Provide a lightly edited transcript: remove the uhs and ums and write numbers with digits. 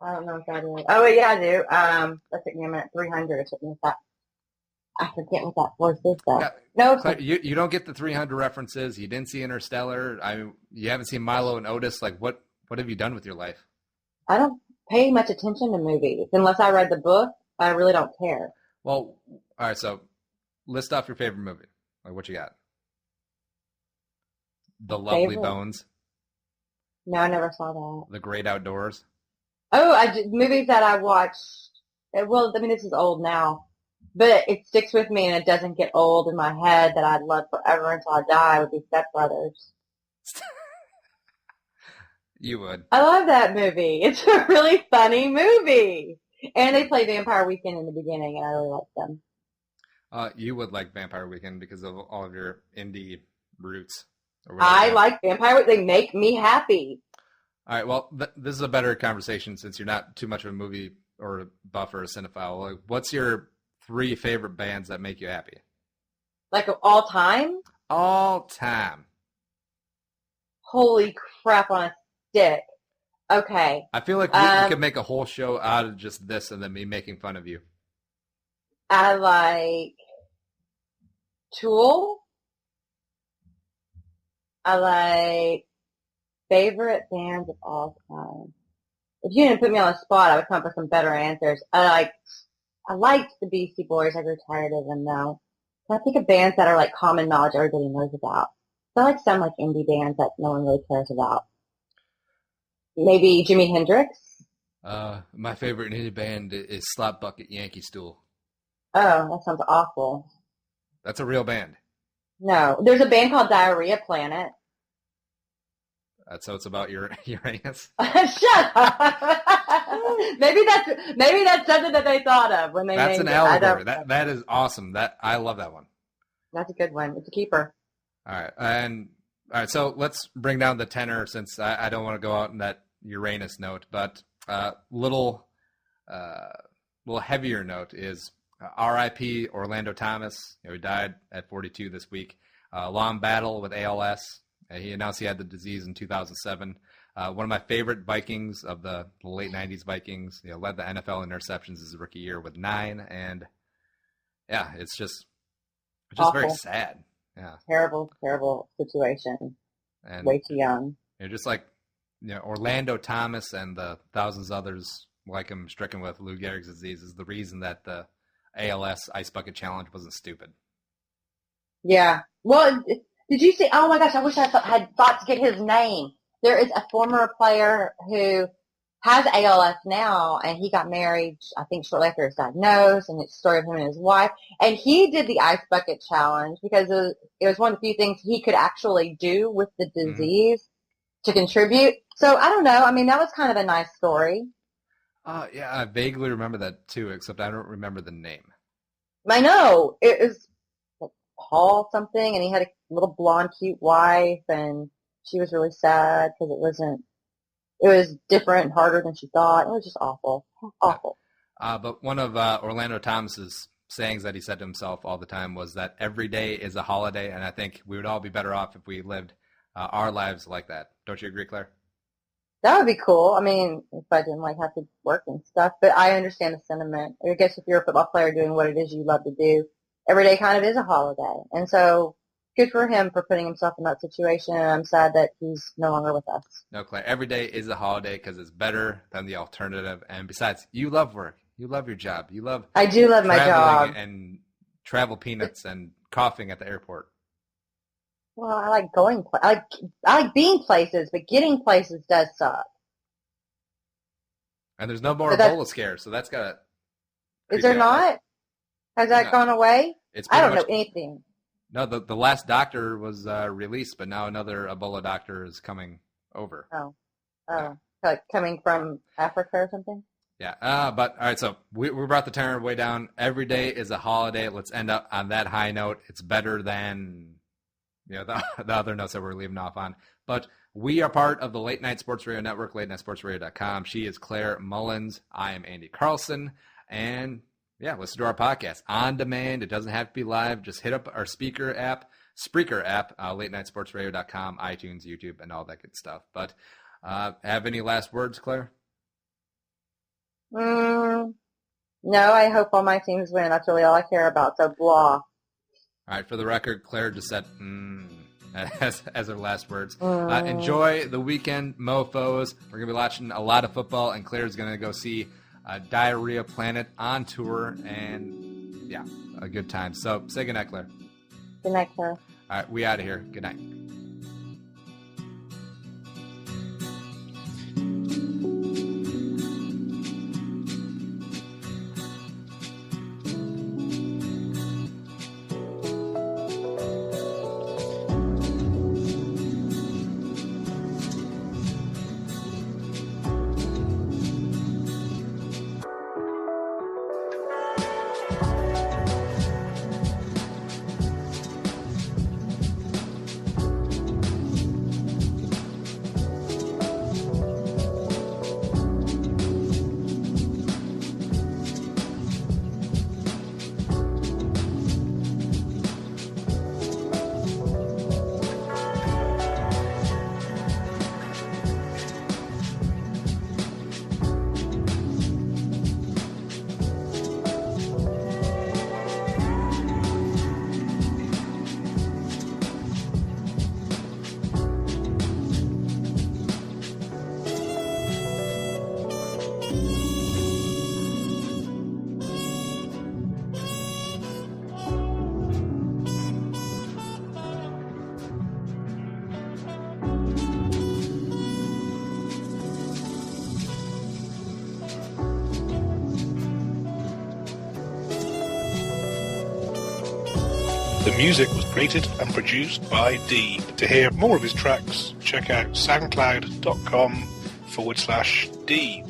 I don't know if that is. Oh, wait, yeah, I do. That took me a minute. 300 or something like that. I forget what that voice is, though. Yeah, No, Claire, you don't get the 300 references. You didn't see Interstellar. You haven't seen Milo and Otis. Like, what have you done with your life? I don't pay much attention to movies. Unless I read the book, I really don't care. Well, all right, so list off your favorite movie. Like, what you got? The Lovely Favorite? Bones, No, I never saw that. The Great Outdoors. Oh, movies that I watched. Well, I mean, this is old now, but it sticks with me and it doesn't get old in my head that I'd love forever until I die would be Step Brothers. You would. I love that movie. It's a really funny movie. And they play Vampire Weekend in the beginning, and I really like them. You would like Vampire Weekend because of all of your indie roots. Or I whatever. like Vampire Weekend. They make me happy. All right, well, this is a better conversation since you're not too much of a movie or a buff or a cinephile. Like, what's your 3 favorite bands that make you happy? Like of all time? All time. Holy crap on a stick. Okay. I feel like we could make a whole show out of just this and then me making fun of you. I like Tool. I like favorite bands of all time. If you didn't put me on the spot, I would come up with some better answers. I liked the Beastie Boys. I grew tired of them though. So I think of bands that are like common knowledge everybody knows about. So I like some like indie bands that no one really cares about. Maybe Jimi Hendrix. My favorite indie band is Slap Bucket Yankee Stool. Oh, that sounds awful. That's a real band. No, there's a band called Diarrhea Planet. So it's about your Uranus. Shut up. maybe that's something that they thought of when they That's named an it. allegory. That is awesome. I love that one. That's a good one. It's a keeper. All right. So let's bring down the tenor since I don't want to go out in that Uranus note, but little heavier note is R.I.P. Orlando Thomas. He died at 42 this week. Long battle with ALS. He announced he had the disease in 2007. One of my favorite Vikings of the late 90s Vikings. Led the NFL in interceptions his rookie year with 9. And, yeah, it's just very sad. Yeah. Terrible, terrible situation. And way too young. Just like Orlando Thomas and the thousands others like him stricken with Lou Gehrig's disease is the reason that the ALS Ice Bucket Challenge wasn't stupid. Yeah. Well, did you see? Oh my gosh! I wish I had thought to get his name. There is a former player who has ALS now, and he got married, I think, shortly after he was diagnosed, and it's a story of him and his wife. And he did the Ice Bucket Challenge because it was one of the few things he could actually do with the disease to contribute. So, I don't know. I mean, that was kind of a nice story. Yeah, I vaguely remember that, too, except I don't remember the name. I know. It was like Paul something, and he had a little blonde, cute wife, and she was really sad because it was different and harder than she thought. It was just awful. Awful. But one of Orlando Thomas's sayings that he said to himself all the time was that every day is a holiday, and I think we would all be better off if we lived our lives like that. Don't you agree, Claire? That would be cool. I mean, if I didn't have to work and stuff, but I understand the sentiment. I guess if you're a football player doing what it is you love to do, every day kind of is a holiday. And so good for him for putting himself in that situation, and I'm sad that he's no longer with us. No, Claire, every day is a holiday because it's better than the alternative. And besides, you love work. You love your job. You love I do love my job. And travel peanuts and coughing at the airport. Well, I like going. I like being places, but getting places does suck. And there's no more Ebola scare, so that's got to. Is there not? Has that gone away? I don't know anything. No, the last doctor was released, but now another Ebola doctor is coming over. Yeah. Like coming from Africa or something? Yeah, but all right, so we brought the tenor way down. Every day is a holiday. Let's end up on that high note. It's better than the other notes that we're leaving off on. But we are part of the Late Night Sports Radio Network, latenightsportsradio.com. She is Claire Mullins. I am Andy Carlson. And yeah, listen to our podcast on demand. It doesn't have to be live. Just hit up our Spreaker app, latenightsportsradio.com, iTunes, YouTube, and all that good stuff. But have any last words, Claire? No, I hope all my teams win. That's really all I care about. So blah. All right, for the record, Claire just said as her last words. Enjoy the weekend, mofos. We're going to be watching a lot of football, and Claire's going to go see Diarrhea Planet on tour, and yeah, a good time. So say goodnight, Claire. Good night, Claire. All right, we out of here. Good night. The music was created and produced by Dee. To hear more of his tracks, check out soundcloud.com/Dee.